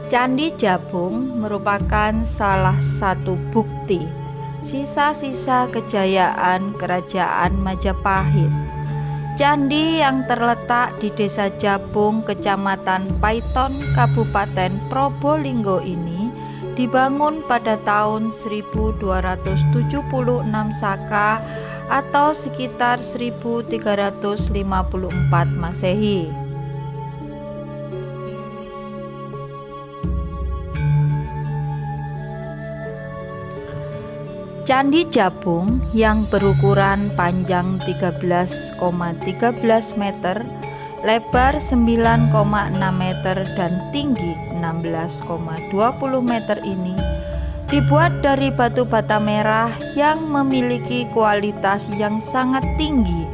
Candi Jabung merupakan salah satu bukti sisa-sisa kejayaan Kerajaan Majapahit. Candi yang terletak di Desa Jabung, Kecamatan Paiton, Kabupaten Probolinggo ini dibangun pada tahun 1276 Saka atau sekitar 1354 Masehi. Candi Jabung yang berukuran panjang 13,13 meter, lebar 9,6 meter dan tinggi 16,20 meter ini dibuat dari batu bata merah yang memiliki kualitas yang sangat tinggi,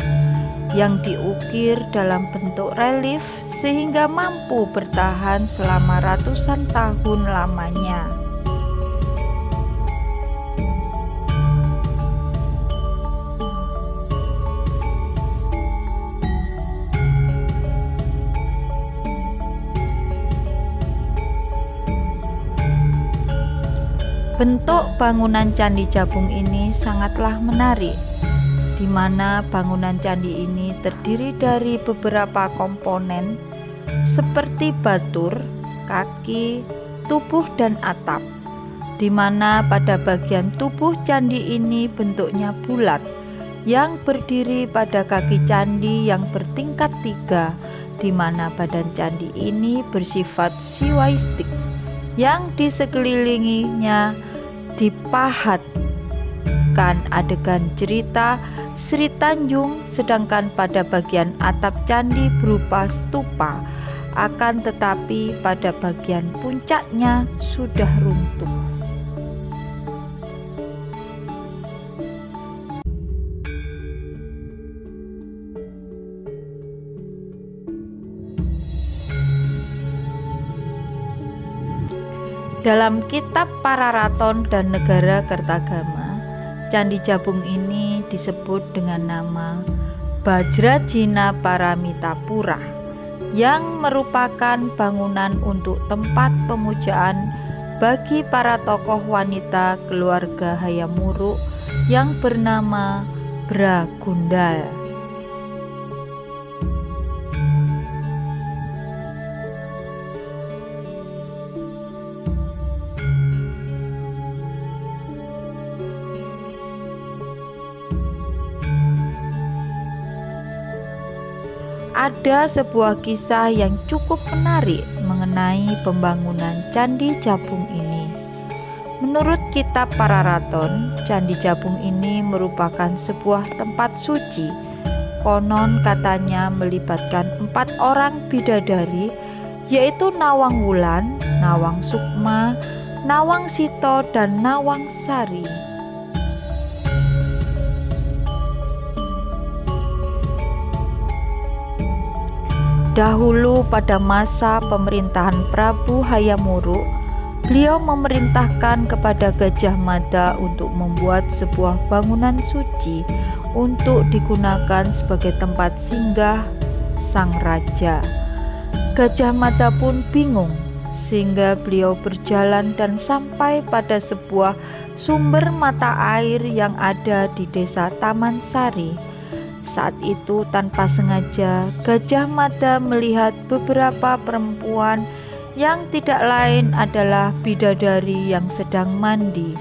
yang diukir dalam bentuk relief sehingga mampu bertahan selama ratusan tahun lamanya. Bentuk bangunan Candi Jabung ini sangatlah menarik, di mana bangunan candi ini terdiri dari beberapa komponen seperti batur, kaki, tubuh, dan atap, di mana pada bagian tubuh candi ini bentuknya bulat, yang berdiri pada kaki candi yang bertingkat 3, di mana badan candi ini bersifat siwaistik, yang di sekelilinginya dipahatkan adegan cerita Sri Tanjung, sedangkan pada bagian atap candi berupa stupa, akan tetapi pada bagian puncaknya sudah runtuh. Dalam kitab Pararaton dan Negara Kertagama, Candi Jabung ini disebut dengan nama Bajrajina Paramitapura, yang merupakan bangunan untuk tempat pemujaan bagi para tokoh wanita keluarga Hayam Wuruk yang bernama Bragundal. Ada sebuah kisah yang cukup menarik mengenai pembangunan Candi Jabung ini. Menurut kitab Pararaton, Candi Jabung ini merupakan sebuah tempat suci. Konon katanya melibatkan 4 orang bidadari, yaitu Nawang Wulan, Nawang Sukma, Nawang Sito, dan Nawang Sari. Dahulu pada masa pemerintahan Prabu Hayam Wuruk, beliau memerintahkan kepada Gajah Mada untuk membuat sebuah bangunan suci untuk digunakan sebagai tempat singgah sang raja. Gajah Mada pun bingung, sehingga beliau berjalan dan sampai pada sebuah sumber mata air yang ada di desa Taman Sari. Saat itu tanpa sengaja Gajah Mada melihat beberapa perempuan yang tidak lain adalah bidadari yang sedang mandi.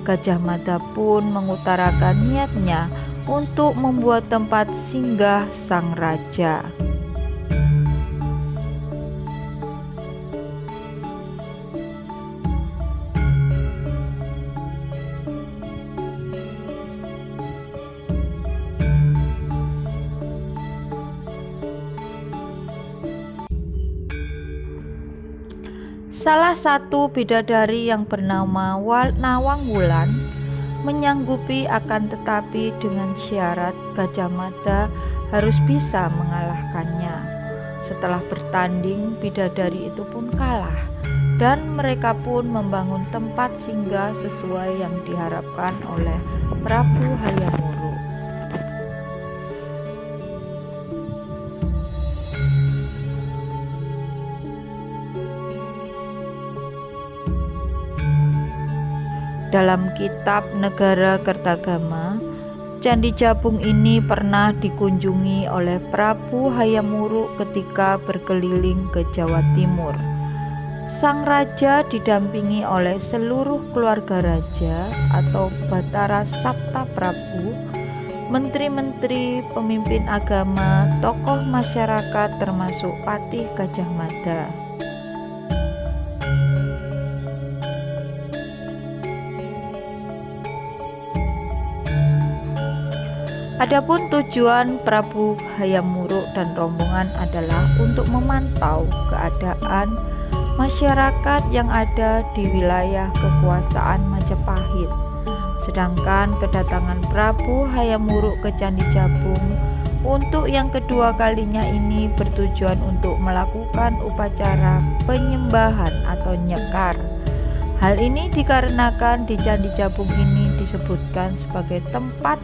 Gajah Mada pun mengutarakan niatnya untuk membuat tempat singgah sang raja. Salah satu bidadari yang bernama Nawang Wulan menyanggupi, akan tetapi dengan syarat Gajah Mada harus bisa mengalahkannya. Setelah bertanding, bidadari itu pun kalah dan mereka pun membangun tempat singgah sesuai yang diharapkan oleh Prabu Hayam Wuruk. Dalam kitab Negara Kertagama, Candi Jabung ini pernah dikunjungi oleh Prabu Hayam Wuruk ketika berkeliling ke Jawa Timur. Sang raja didampingi oleh seluruh keluarga raja atau Batara Sapta Prabu, menteri-menteri, pemimpin agama, tokoh masyarakat termasuk Patih Gajah Mada. Adapun tujuan Prabu Hayam Wuruk dan rombongan adalah untuk memantau keadaan masyarakat yang ada di wilayah kekuasaan Majapahit. Sedangkan kedatangan Prabu Hayam Wuruk ke Candi Jabung untuk yang kedua kalinya ini bertujuan untuk melakukan upacara penyembahan atau nyekar. Hal ini dikarenakan di Candi Jabung ini disebutkan sebagai tempat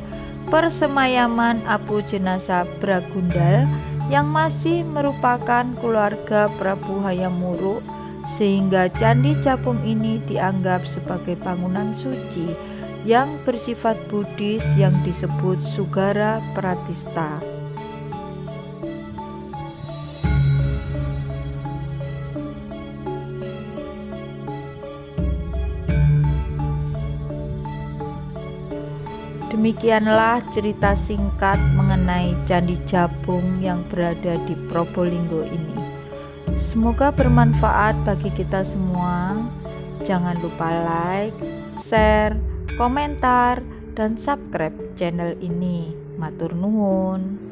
persemayaman abu jenazah Bragundal yang masih merupakan keluarga Prabu Hayam Wuruk, sehingga Candi Jabung ini dianggap sebagai bangunan suci yang bersifat Buddhis yang disebut Sugara Pratistha. Demikianlah cerita singkat mengenai Candi Jabung yang berada di Probolinggo ini. Semoga bermanfaat bagi kita semua. Jangan lupa like, share, komentar, dan subscribe channel ini. Matur nuwun.